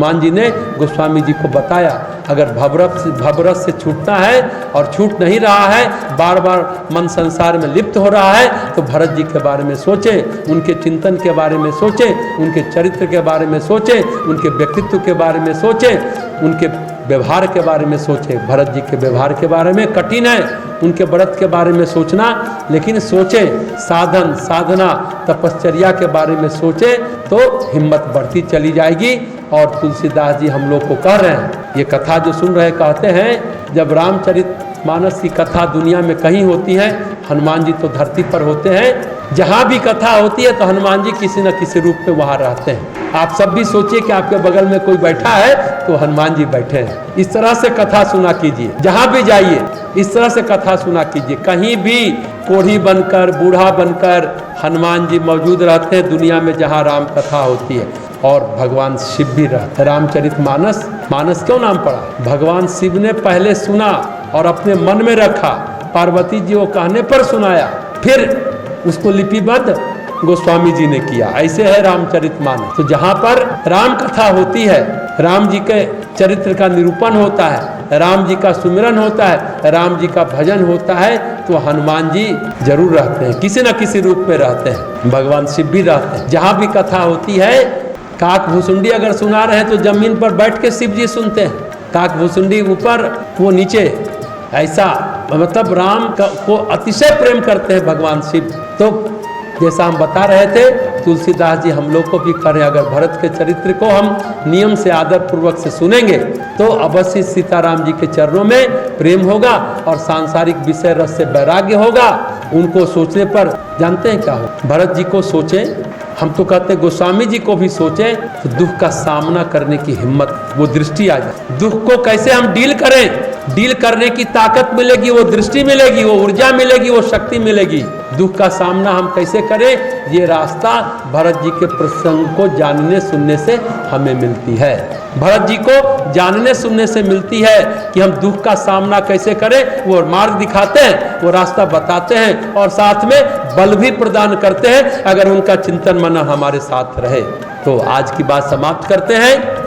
हनुमान जी ने गोस्वामी जी को बताया, अगर भवरस से छूटना है और छूट नहीं रहा है, बार बार मन संसार में लिप्त हो रहा है, तो भरत जी के बारे में सोचें, उनके चिंतन के बारे में सोचें, उनके चरित्र के बारे में सोचें, उनके व्यक्तित्व के बारे में सोचें, उनके व्यवहार के बारे में सोचें। भरत जी के व्यवहार के बारे में कठिन है उनके व्रत के बारे में सोचना, लेकिन सोचें, साधन साधना तपश्चर्या के बारे में सोचें तो हिम्मत बढ़ती चली जाएगी। और तुलसीदास जी हम लोग को कह रहे हैं, ये कथा जो सुन रहे कहते हैं, जब रामचरितमानस की कथा दुनिया में कहीं होती है, हनुमान जी तो धरती पर होते हैं, जहाँ भी कथा होती है तो हनुमान जी किसी न किसी रूप में वहाँ रहते हैं। आप सब भी सोचिए कि आपके बगल में कोई बैठा है तो हनुमान जी बैठे हैं। इस तरह से कथा सुना कीजिए, जहाँ भी जाइए इस तरह से कथा सुना कीजिए। कहीं भी कोढ़ी बनकर, बूढ़ा बनकर हनुमान जी मौजूद रहते हैं दुनिया में जहाँ राम कथा होती है। और भगवान शिव भी रहते। रामचरितमानस, मानस क्यों नाम पड़ा? भगवान शिव ने पहले सुना और अपने मन में रखा, पार्वती जी को कहने पर सुनाया, फिर उसको लिपिबद्ध गोस्वामी जी ने किया। ऐसे है रामचरितमानस। तो जहाँ पर राम कथा होती है, राम जी के चरित्र का निरूपण होता है, राम जी का सुमिरन होता है, राम जी का भजन होता है, तो हनुमान जी जरूर रहते हैं, किसी न किसी रूप में रहते हैं। भगवान शिव भी रहते हैं। जहाँ भी कथा होती है, काक भूसुंडी अगर सुना रहे तो जमीन पर बैठ के शिव जी सुनते हैं, काक भूसुंडी ऊपर वो नीचे, ऐसा मतलब राम को अतिशय प्रेम करते हैं भगवान शिव। तो जैसा हम बता रहे थे, तुलसीदास जी हम लोग को भी करें, अगर भरत के चरित्र को हम नियम से आदर पूर्वक से सुनेंगे तो अवश्य सीताराम जी के चरणों में प्रेम होगा और सांसारिक विषय रस से वैराग्य होगा। उनको सोचने पर जानते हैं क्या हो, भरत जी को सोचें, हम तो कहते हैं गोस्वामी जी को भी सोचें, तो दुख का सामना करने की हिम्मत, वो दृष्टि आ जाए। दुख को कैसे हम डील करें, डील करने की ताकत मिलेगी, वो दृष्टि मिलेगी, वो ऊर्जा मिलेगी, वो शक्ति मिलेगी। दुख का सामना हम कैसे करें, ये रास्ता भरत जी के प्रसंग को जानने सुनने से हमें मिलती है। भरत जी को जानने सुनने से मिलती है कि हम दुख का सामना कैसे करें। वो मार्ग दिखाते हैं, वो रास्ता बताते हैं और साथ में बल भी प्रदान करते हैं, अगर उनका चिंतन मनन हमारे साथ रहे। तो आज की बात समाप्त करते हैं।